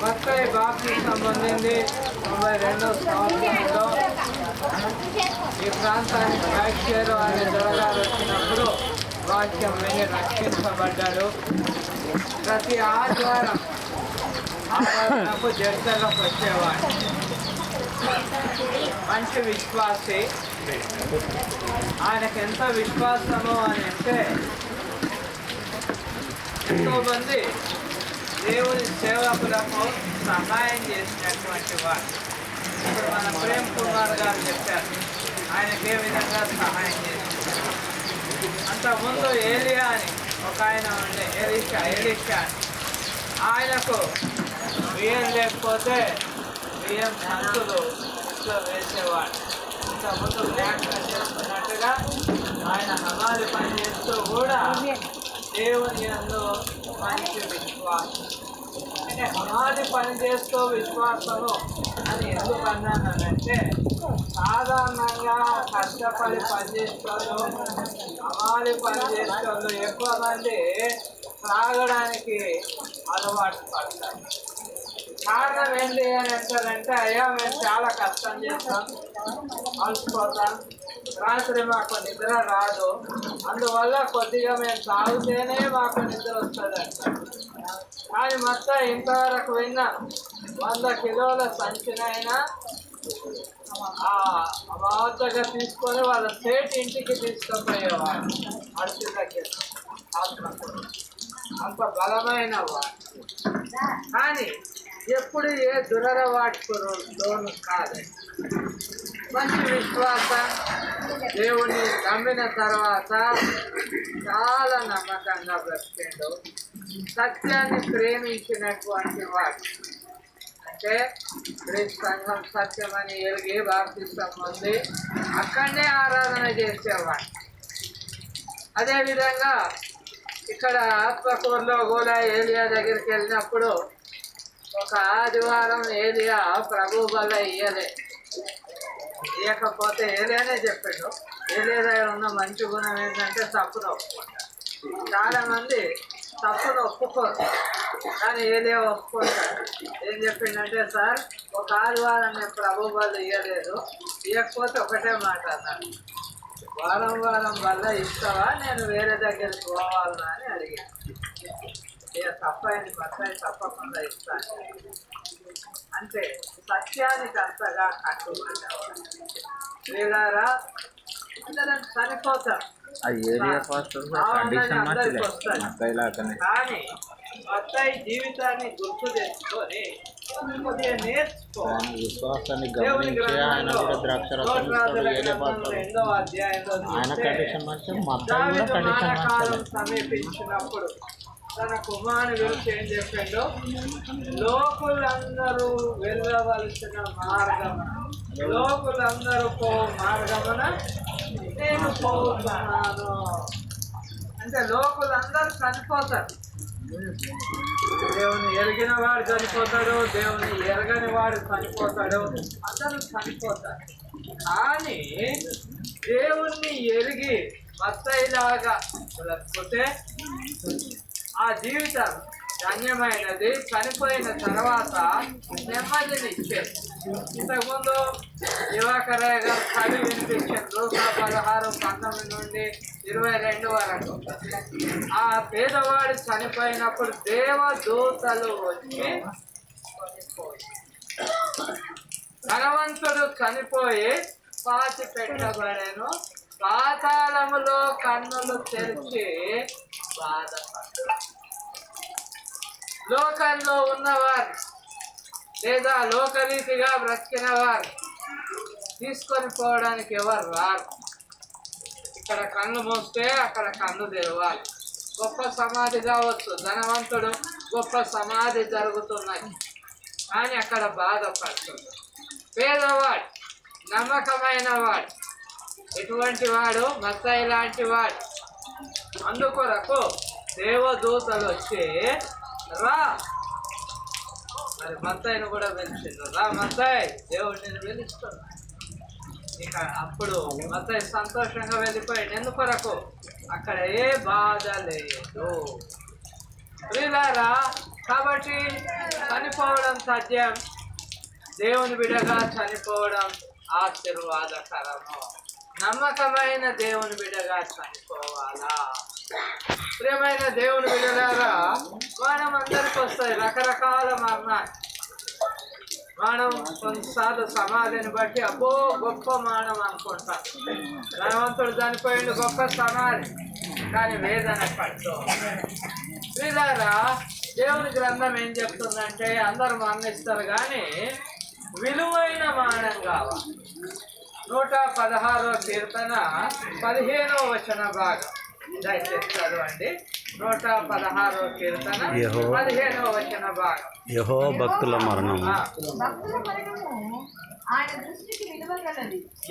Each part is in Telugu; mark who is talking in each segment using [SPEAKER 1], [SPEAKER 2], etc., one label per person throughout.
[SPEAKER 1] మత్తయి బాప్తిసం పొందింది 92వ సంవత్సరంలో. ఈ ప్రాంతానికి వైద్యులు అనే దొరగారు వచ్చినప్పుడు వాక్యం విని రక్షించబడ్డాడు. ప్రతి ఆదివారం ఆరాధనకు జడ్జలకు వచ్చేవాడు. మంచి విశ్వాసి. ఆయనకు ఎంత విశ్వాసము అని అంటే ఎంతోమంది దేవుని సేవకులకు సహాయం చేసినటువంటి వాడు. ఇప్పుడు మన ప్రేమ్ కుమార్ గారు చెప్పారు ఆయనకు ఏ విధంగా సహాయం చేశారు. అంతకుముందు ఏలియా అని ఒక ఆయన ఉండే, ఎలీషా ఆయనకు బియ్యం లేకపోతే బియ్యం సంతులు ఇంట్లో వేసేవాడు. ఇంతకుముందు వ్యాఖ్య చేస్తున్నట్టుగా ఆయన హమాలి పని చేస్తూ కూడా దేవుని యందు మంచి విశ్వాసం. అంటే హమాలి పని చేస్తూ విశ్వాసము అని ఎందుకు అన్నానంటే సాధారణంగా కష్టపడి పనిచేస్తారు, హమాలి పని చేస్తారు ఎక్కువ మంది తాగడానికి అలవాటు పడతారు. కారణం ఏంటి అని అంటారంటే అయ్యా మేము చాలా కష్టం చేస్తాం, అలసిపోతాం, రాత్రి మాకు నిద్ర రాదు, అందువల్ల కొద్దిగా మేము తాగితేనే మాకు నిద్ర వస్తుంది అంటారు. కానీ మొత్తం ఇంతవరకు విన్నాను 100 కిలోల సంచినైనా వద్దగా తీసుకొని వాళ్ళ సేట్ ఇంటికి తీసుకుపోయేవాడు. అడిచి దగ్గర అంత బలమైన వాడు. కానీ ఎప్పుడు ఏ దురలవాటుకు లోను కాదు. మంచి విశ్వాసం. దేవుని నమ్మిన తర్వాత చాలా నమ్మకంగా బ్రతికిండు. సత్యాన్ని ప్రేమించినటువంటి వాడు. అంటే క్రీస్తు సంఘం సత్యమని ఎరిగి బాప్తిసం పొంది అక్కడనే ఆరాధన చేసేవాడు. అదేవిధంగా ఇక్కడ ఆత్మకూరులో కూడా ఏలియా దగ్గరికి వెళ్ళినప్పుడు ఒక ఆదివారం ఏలియా ప్రభు వల్ల ఇయ్యకపోతే ఏలియానే చెప్పాడు. ఏలియా దగ్గర ఉన్న మంచి గుణం ఏంటంటే తప్పును ఒప్పుకుంటారు. చాలామంది తప్పును ఒప్పుకోరు, కానీ ఏలియా ఒప్పుకుంటాడు. ఏం చెప్పిందంటే సార్ ఒక ఆదివారం నేను ప్రభు వల్ల ఇయ్యకపోతే ఒకటే మాట అన్నాడు, వారం వల్ల ఇస్తావా, నేను వేరే దగ్గరికి పోవాలన్నా అని అడిగాను. ఇక తప్పైంది బత్తాయి తప్పకుండా ఇస్తాను. అంటే సత్యానికి అంతగా కట్టుబడ్డవాడు. వీళ్ళారా అందరం చనిపోతారు, కానీ బత్తాయి జీవితాన్ని గుర్తు తెచ్చుకొని కొద్దిగా నేర్చుకోవాలి. 2వ అధ్యాయంలో సమీపించినప్పుడు తన కుమారుని గురించి ఏం చెప్పాడో, లోకులందరూ వెళ్ళవలసిన మార్గమున, లోకులందరూ మార్గమున నేను పోతున్నాను. అంటే లోకులందరూ చనిపోతారు. దేవుని ఎరిగిన వాడు చనిపోతాడు, దేవుని ఎరగని వాడు చనిపోతాడు, అందరూ చనిపోతారు. కానీ దేవుణ్ణి ఎరిగి మత్తయిలాగా లేకపోతే ఆ జీవితం ధన్యమైనది. చనిపోయిన తర్వాత నెమ్మదిని ఇచ్చేది. ఇంతకుముందు దివాకరయ్య గారు కవి వినిపించారు 16:19 నుండి 22 వరకు. ఆ పేదవాడు చనిపోయినప్పుడు దేవదూతలు వచ్చి ధనవంతుడు చనిపోయి పాతి పెట్టబడెను, పాతాళములో కన్నులు తెరిచి బాధపడ్డారు. లోకంలో ఉన్నవారు లేదా లోకరీతిగా బ్రతికిన వారు తీసుకొని పోవడానికి ఎవరు రారు. ఇక్కడ కన్ను మూస్తే అక్కడ కన్ను తెరవాలి. గొప్ప సమాధి కావచ్చు, ధనవంతుడు గొప్ప సమాధి జరుగుతున్నది, కానీ అక్కడ బాధపడుతుంది. పేదవాడు, నమ్మకమైన వాడు, ఎటువంటి వాడు మత్తయి లాంటి వాడు. అందుకొరకు దేవదూతలు వచ్చి రా, మరి మత్తయిని కూడా పిలిచిండ్రు, రా మత్తయి, దేవుడు నేను పిలుస్తాను. ఇక అప్పుడు మత్తయి సంతోషంగా వెళ్ళిపోయాడు. ఎందుకొరకు అక్కడ ఏ బాధ లేదు. ప్రియులారా, కాబట్టి చనిపోవడం సత్యం, దేవుని బిడ్డగా చనిపోవడం ఆశీర్వాదకరము. నమ్మకమైన దేవుని బిడ్డగా చనిపోవాలా? ప్రియమైన దేవుని బిడ్డలారా, మనం అందరికి వస్తాయి రకరకాల మరణాలు. మనం కొన్నిసార్లు సమాధిని బట్టి అబ్బో గొప్ప మరణం అనుకుంటాం. ధనవంతుడు చనిపోయిండు, గొప్ప సమాధి, కానీ వేదన పడుతూ వీళ్ళారా. దేవుని గ్రంథం ఏం చెప్తుందంటే అందరూ మరణిస్తారు కానీ విలువైన మరణం కావాలి. 116వ కీర్తన 15వ వచన భాగం దయచేసి చదవండి. 116వ కీర్తన 15వ వచన భాగం.
[SPEAKER 2] యెహోవా భక్తుల మరణం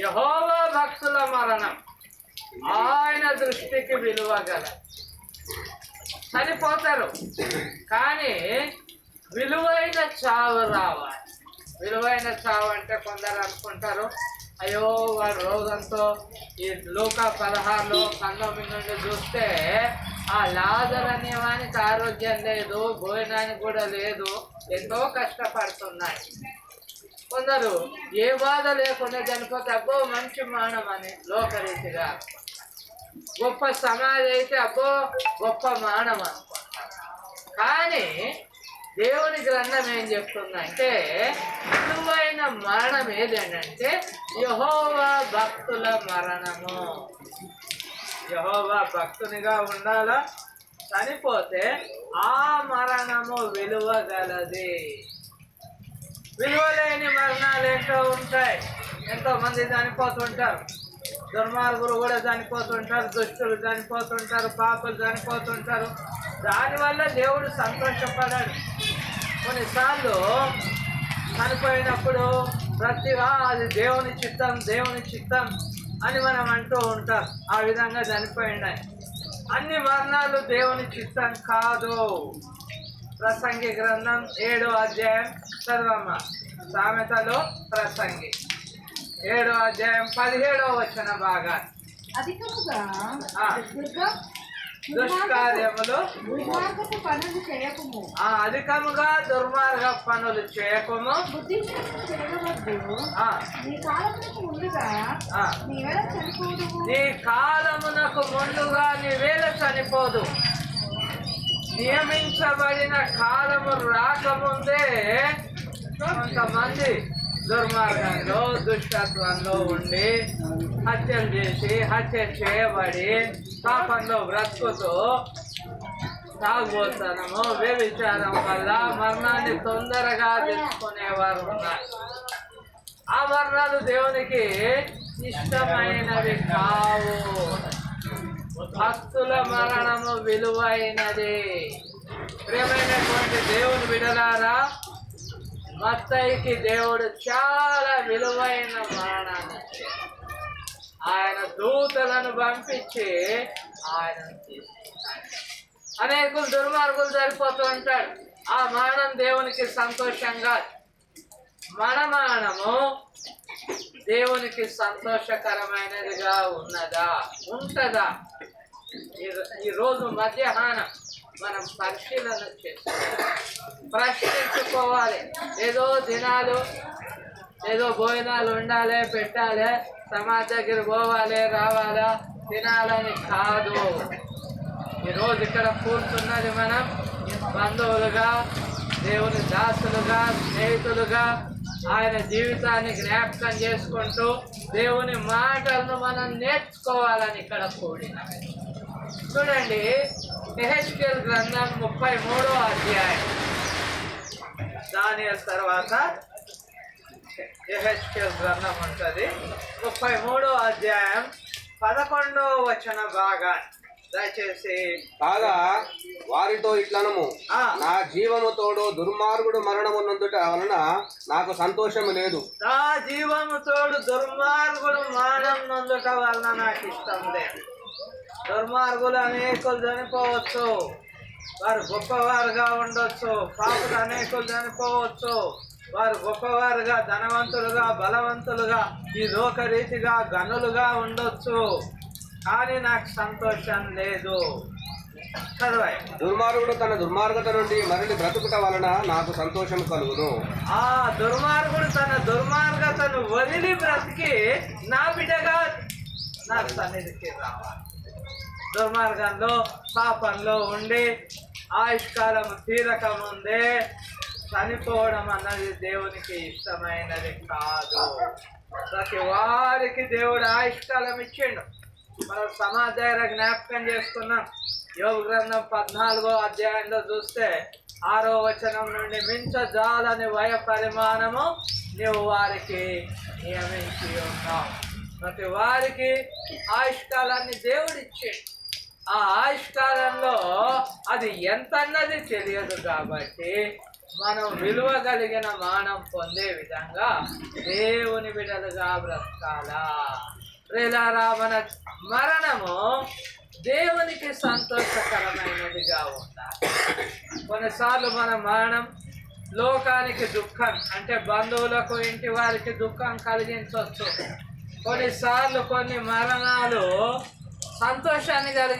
[SPEAKER 1] యెహోవా భక్తుల మరణం ఆయన దృష్టికి విలువ గల. చనిపోతారు కానీ విలువైన చావు రావాలి. విలువైన చావు అంటే కొందరు అనుకుంటారు, అయ్యో వాడు రోజంతో ఈ లూకా 16లో 19 నుండి చూస్తే ఆ లాజరు అనే వానికి ఆరోగ్యం లేదు, భోజనానికి కూడా లేదు, ఎంతో కష్టపడుతున్నాయి. కొందరు ఏ బాధ లేకుండా చనిపోతే అబ్బో మంచి మరణం అని లోకరీతిగా, గొప్ప సమాధి అయితే అబ్బో గొప్ప మరణం అనుకుంటారు. కానీ దేవుని గ్రంథం ఏం చెప్తుందంటే విలువైన మరణం ఏదేంటంటే యెహోవా భక్తుల మరణము. యెహోవా భక్తునిగా ఉండాలా, చనిపోతే ఆ మరణము విలువ గలది. విలువలేని మరణాలు ఏంటో ఉంటాయి. ఎంతో మంది చనిపోతుంటారు. దుర్మార్గులు కూడా చనిపోతుంటారు, దుష్టులు చనిపోతుంటారు, పాపులు చనిపోతుంటారు. దానివల్ల దేవుడు సంతోషపడాడు. కొన్నిసార్లు చనిపోయినప్పుడు ప్రతిగా అది దేవుని చిత్తం, దేవుని చిత్తం అని మనం అంటూ ఉంటాం. ఆ విధంగా చనిపోయినాయి. అన్ని మరణాలు దేవుని చిత్తం కాదు. ప్రసంగి గ్రంథం 7వ అధ్యాయం చదవమ్మా. సామెతలో ప్రసంగి 7వ అధ్యాయం 17వ వచన భాగాన్ని. దుష్కార్యములు అధికముగా దుర్మార్గ పనులు చేయకము. నీ కాలమునకు ముందుగా నీ వేళ చనిపోదు. నియమించబడిన కాలము రాకముందే కొంతమంది దుర్మార్గంలో దుష్టత్వంలో ఉండి హత్యలు చేసి హత్య చేయబడి పాపంలో బ్రతుకుతూ తాగుబోతనము వ్యభిచారం వల్ల మరణాన్ని తొందరగా తెచ్చుకునేవారు ఉన్నారు. ఆ మరణాలు దేవునికి ఇష్టమైనవి కావు. భక్తుల మరణము విలువైనది. ప్రియమైనటువంటి దేవుని బిడ్డలారా, మత్తయికి దేవుడు చాలా విలువైన మరణాన్ని ఇచ్చాడు. ఆయన దూతలను పంపించి ఆయనను తీసుకున్నాడు. అనేకులు దుర్మార్గులు సరిపోతూ ఉంటాడు. ఆ మరణం దేవునికి సంతోషంగా, మన మరణము దేవునికి సంతోషకరమైనదిగా ఉన్నదా, ఉంటుందా? ఈరోజు మధ్యాహ్నం మనం పరిశీలన ప్రశ్నించుకోవాలి. ఏదో దినాలు, ఏదో భోజనాలు ఉండాలి, పెట్టాలి, సమాజ దగ్గర పోవాలి, రావాలా, తినాలని కాదు. ఈరోజు ఇక్కడ కూర్చున్నది మనం బంధువులుగా, దేవుని దాసులుగా, స్నేహితులుగా ఆయన జీవితాన్ని జ్ఞాపకం చేసుకుంటూ దేవుని మాటలను మనం నేర్చుకోవాలని ఇక్కడ కూడిన. చూడండి, యెహెజ్కేలు గ్రంథం 33వ అధ్యాయం. దానియేలు తర్వాత యెహెజ్కేలు గ్రంథం ఉంటుంది. 33వ అధ్యాయం 11వ వచన భాగాన్ని దయచేసి.
[SPEAKER 3] కాగా వారితో ఇట్లనము, నా జీవము తోడు దుర్మార్గుడు మరణము నందుట వలన నాకు సంతోషము లేదు.
[SPEAKER 1] నా జీవము తోడు దుర్మార్గుడు మరణం నందుట వలన నాకు ఇష్టం లేదు. దుర్మార్గులు అనేకులు చనిపోవచ్చు, వారు గొప్పవారుగా ఉండొచ్చు. పాపులు అనేకులు చనిపోవచ్చు, వారు గొప్పవారుగా, ధనవంతులుగా, బలవంతులుగా, ఈ లోకరీతిగా గనులుగా ఉండొచ్చు. కానీ నాకు సంతోషం లేదు. చదవాయి.
[SPEAKER 3] దుర్మార్గుడు తన దుర్మార్గత నుండి మరలి బ్రతుకుట వలన నాకు సంతోషం కలుగును.
[SPEAKER 1] ఆ దుర్మార్గుడు తన దుర్మార్గతను వదిలి బ్రతికి నా బిడ్డగా నా సన్నిధికి రావాలి. దుర్మార్గంలో పాపంలో ఉండి ఆయుష్కాలం తీరక ముందే చనిపోవడం అన్నది దేవునికి ఇష్టమైనది కాదు. ప్రతి వారికి దేవుడు ఆయుష్కాలం ఇచ్చిండు. మనం సమాధాన జ్ఞాపకం చేసుకున్నాం. యోగ గ్రంథం 14వ అధ్యాయంలో చూస్తే 6వ వచనం నుండి మించజాలని వయ పరిమాణము నీవు వారికి నియమించి ఉన్నావు. ప్రతి వారికి ఆయుష్కాలాన్ని దేవుడు ఇచ్చిండు. ఆ ఆయుష్కాలంలో అది ఎంత అన్నది తెలియదు కాబట్టి మనం విలువ కలిగిన మానం పొందే విధంగా దేవుని బిడ్డలుగా బ్రతకాలా. ప్రియులారా, మన మరణము దేవునికి సంతోషకరమైనదిగా ఉండాలి. కొన్నిసార్లు మన మరణం లోకానికి దుఃఖం, అంటే బంధువులకు ఇంటి వారికి దుఃఖం కలిగించవచ్చు. కొన్నిసార్లు కొన్ని మరణాలు సంతోషాన్ని కలిగి